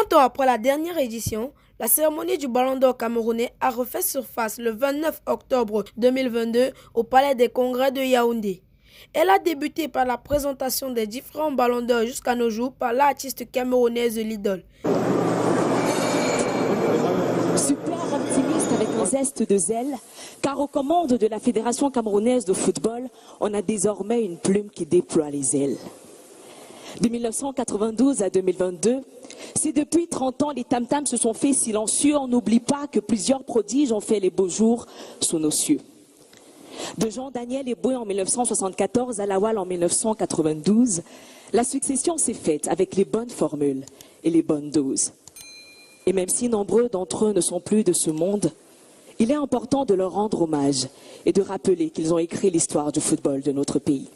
30 ans après la dernière édition, la cérémonie du Ballon d'Or camerounais a refait surface le 29 octobre 2022 au Palais des Congrès de Yaoundé. Elle a débuté par la présentation des différents Ballons d'Or jusqu'à nos jours par l'artiste camerounaise Lidl. Super optimiste avec un zeste de zèle, car aux commandes de la Fédération camerounaise de football, on a désormais une plume qui déploie les ailes. De 1992 à 2022, si depuis 30 ans les tam-tams se sont faits silencieux, on n'oublie pas que plusieurs prodiges ont fait les beaux jours sous nos cieux. De Jean-Daniel Eboué en 1974 à Lawal en 1992, la succession s'est faite avec les bonnes formules et les bonnes doses. Et même si nombreux d'entre eux ne sont plus de ce monde, il est important de leur rendre hommage et de rappeler qu'ils ont écrit l'histoire du football de notre pays.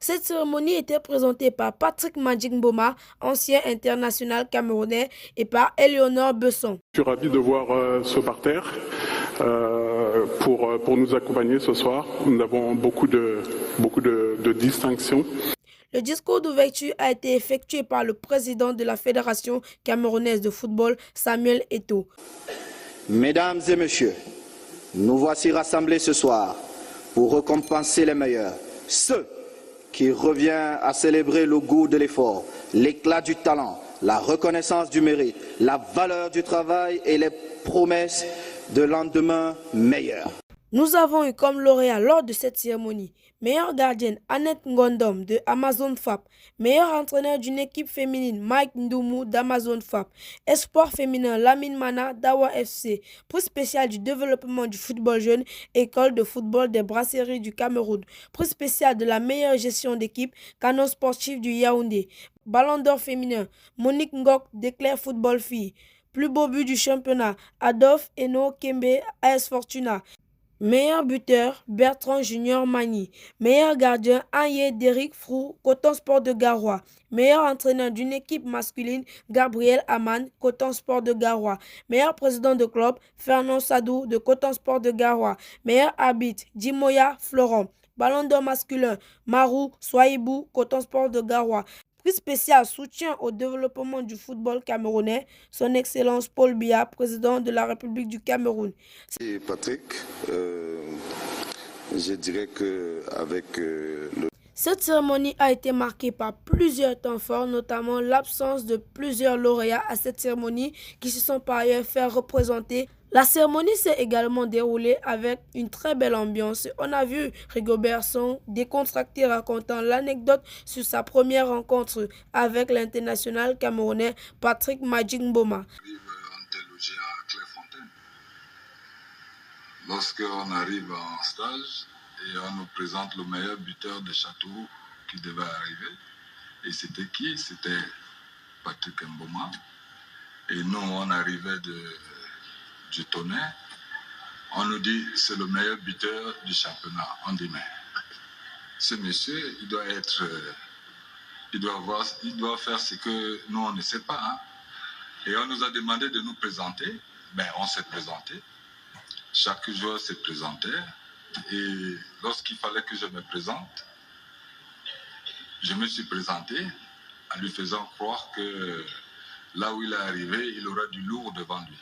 Cette cérémonie était présentée par Patrick Magic Mboma, ancien international camerounais, et par Éléonore Besson. Je suis ravi de voir ce parterre pour nous accompagner ce soir. Nous avons beaucoup de distinctions. Le discours d'ouverture a été effectué par le président de la Fédération camerounaise de football, Samuel Eto'o. Mesdames et messieurs, nous voici rassemblés ce soir pour récompenser les meilleurs, ceux qui reviennent à célébrer le goût de l'effort, l'éclat du talent, la reconnaissance du mérite, la valeur du travail et les promesses de lendemain meilleurs. Nous avons eu comme lauréat lors de cette cérémonie meilleure gardienne Annette Ngondom de Amazon FAP, meilleur entraîneur d'une équipe féminine Mike Ndoumou d'Amazon FAP, espoir féminin Lamine Mana d'Awa FC, prix spécial du développement du football jeune, école de football des brasseries du Cameroun, prix spécial de la meilleure gestion d'équipe, Canon sportif du Yaoundé, Ballon d'Or féminin Monique Ngok d'Éclair Football Filles, plus beau but du championnat Adolphe Eno Kembe AS Fortuna. Meilleur buteur, Bertrand Junior Magny. Meilleur gardien, Anye Derrick Frou, Coton Sport de Garoua. Meilleur entraîneur d'une équipe masculine, Gabriel Aman, Coton Sport de Garoua. Meilleur président de club, Fernand Sadou de Coton Sport de Garoua. Meilleur arbitre, Dimoya Florent. Ballon d'Or masculin, Marou Soaibou, Coton Sport de Garoua. Prix spécial soutien au développement du football camerounais, son Excellence Paul Biya, président de la République du Cameroun. Et Patrick, je dirais qu'avec Cette cérémonie a été marquée par plusieurs temps forts, notamment l'absence de plusieurs lauréats à cette cérémonie qui se sont par ailleurs fait représenter. La cérémonie s'est également déroulée avec une très belle ambiance. On a vu Rigobert Song décontracté racontant l'anecdote sur sa première rencontre avec l'international camerounais Patrick Magic Mboma. On était logé à Clairefontaine. Lorsqu'on arrive en stage et on nous présente le meilleur buteur de Châteauroux qui devait arriver. Et c'était qui? C'était Patrick Mboma. Et nous, on arrivait du Tonnerre, on nous dit c'est le meilleur buteur du championnat. On dit mais ce monsieur, il doit faire ce que nous on ne sait pas. Hein? Et on nous a demandé de nous présenter. Ben on s'est présenté. Chaque joueur s'est présenté. Et lorsqu'il fallait que je me présente, je me suis présenté en lui faisant croire que là où il est arrivé, il aura du lourd devant lui.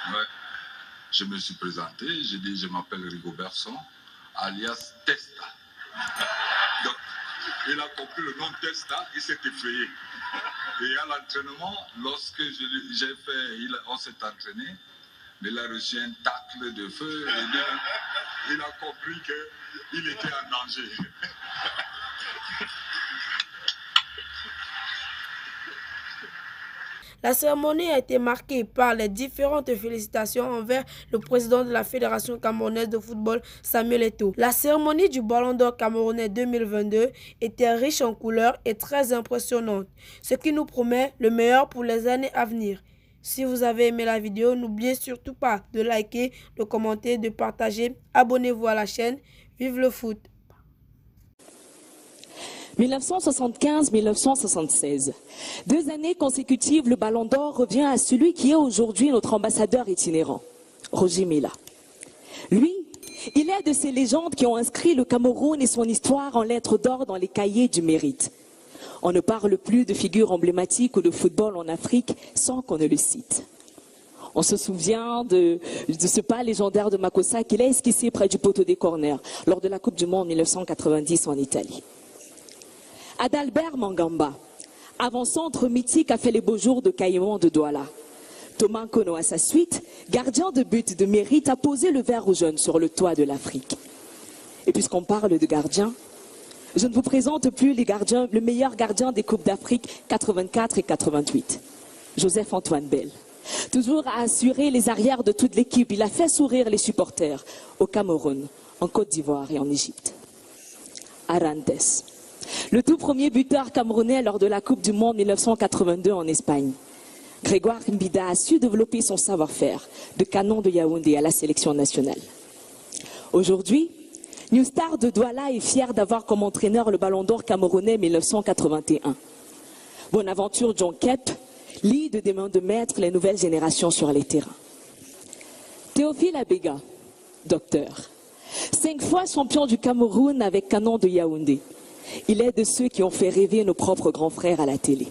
Ouais. Je me suis présenté, j'ai dit je m'appelle Rigobert Song, alias Testa. Donc, il a compris le nom Testa, il s'est effrayé. Et à l'entraînement, lorsque on s'est entraîné, mais il a reçu un tacle de feu et il a compris qu'il était en danger. La cérémonie a été marquée par les différentes félicitations envers le président de la Fédération camerounaise de football, Samuel Eto'o. La cérémonie du Ballon d'Or camerounais 2022 était riche en couleurs et très impressionnante, ce qui nous promet le meilleur pour les années à venir. Si vous avez aimé la vidéo, n'oubliez surtout pas de liker, de commenter, de partager. Abonnez-vous à la chaîne. Vive le foot! 1975-1976. 2 années consécutives, le Ballon d'Or revient à celui qui est aujourd'hui notre ambassadeur itinérant, Roger Milla. Lui, il est de ces légendes qui ont inscrit le Cameroun et son histoire en lettres d'or dans les cahiers du mérite. On ne parle plus de figures emblématiques ou de football en Afrique sans qu'on ne le cite. On se souvient de ce pas légendaire de Makossa qu'il a esquissé près du poteau des corners lors de la Coupe du Monde 1990 en Italie. Adalbert Mangamba, avant-centre mythique, a fait les beaux jours de Caïman de Douala. Thomas Kono, à sa suite, gardien de but de mérite, a posé le verre aux jeunes sur le toit de l'Afrique. Et puisqu'on parle de gardiens, je ne vous présente plus le meilleur gardien des Coupes d'Afrique 84 et 88, Joseph-Antoine Bell. Toujours à assurer les arrières de toute l'équipe, il a fait sourire les supporters au Cameroun, en Côte d'Ivoire et en Égypte. Arantes, le tout premier buteur camerounais lors de la Coupe du Monde 1982 en Espagne. Grégoire Mbida a su développer son savoir-faire de canon de Yaoundé à la sélection nationale. Aujourd'hui, New Star de Douala est fier d'avoir comme entraîneur le Ballon d'Or camerounais 1981. Bonaventure John Kep lit de des mains de maître les nouvelles générations sur les terrains. Théophile Abega, docteur, 5 fois champion du Cameroun avec canon de Yaoundé. Il est de ceux qui ont fait rêver nos propres grands frères à la télé.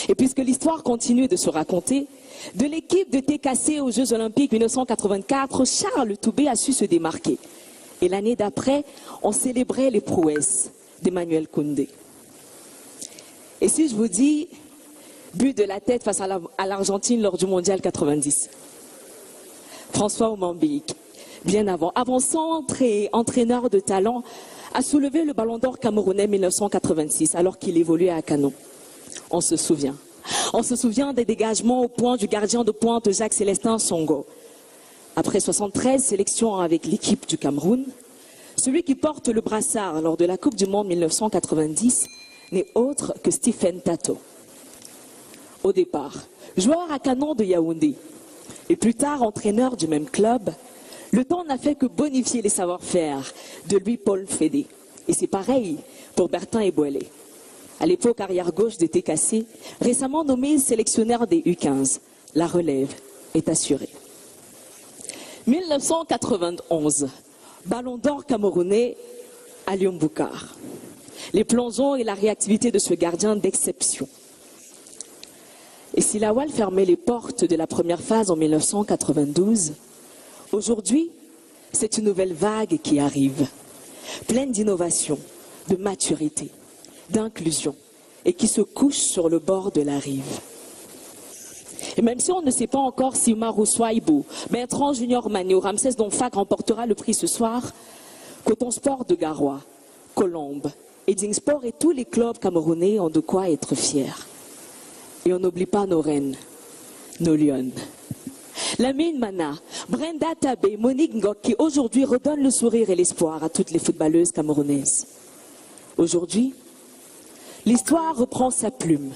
Et puisque l'histoire continue de se raconter, de l'équipe de TKC aux Jeux Olympiques 1984, Charles Toubé a su se démarquer. Et l'année d'après, on célébrait les prouesses d'Emmanuel Koundé. Et si je vous dis, but de la tête face à l'Argentine lors du Mondial 90, François Omambik, bien avant-centre et entraîneur de talent, a soulevé le Ballon d'Or camerounais 1986 alors qu'il évoluait à Canon. On se souvient. On se souvient des dégagements au point du gardien de pointe Jacques Célestin Songo. Après 73 sélections avec l'équipe du Cameroun, celui qui porte le brassard lors de la Coupe du Monde 1990 n'est autre que Stephen Tato. Au départ, joueur à canon de Yaoundé et plus tard entraîneur du même club, le temps n'a fait que bonifier les savoir-faire de Louis-Paul Fédé. Et c'est pareil pour Bertin Ebouélé. À l'époque arrière-gauche de TKC, récemment nommé sélectionneur des U15, la relève est assurée. 1991, Ballon d'Or camerounais à Lyon Boucard. Les plongeons et la réactivité de ce gardien d'exception. Et si la Wall fermait les portes de la première phase en 1992, aujourd'hui, c'est une nouvelle vague qui arrive, pleine d'innovation, de maturité, d'inclusion, et qui se couche sur le bord de la rive. Et même si on ne sait pas encore si Maru Swaibo, Bertrand Junior Mané ou Ramsès Donfak remportera le prix ce soir, Coton Sport de Garoua, Colombe, Eding Sport et tous les clubs camerounais ont de quoi être fiers. Et on n'oublie pas nos reines, nos lionnes. Lamine Mana, Brenda Tabé, Monique Ngok qui aujourd'hui redonnent le sourire et l'espoir à toutes les footballeuses camerounaises. Aujourd'hui, l'histoire reprend sa plume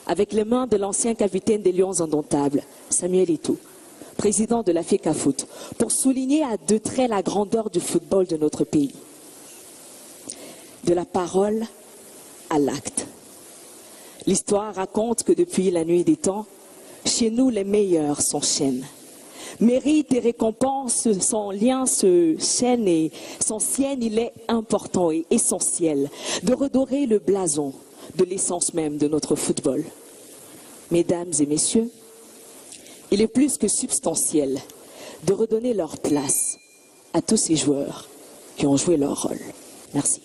avec les mains de l'ancien capitaine des Lions indomptables, Samuel Eto'o, président de la FECAFOOT, pour souligner à deux traits la grandeur du football de notre pays. De la parole à l'acte. L'histoire raconte que depuis la nuit des temps, chez nous les meilleurs s'enchaînent. Mérite et récompense, son lien se chaîne et s'ancienne, il est important et essentiel de redorer le blason de l'essence même de notre football. Mesdames et messieurs, il est plus que substantiel de redonner leur place à tous ces joueurs qui ont joué leur rôle. Merci.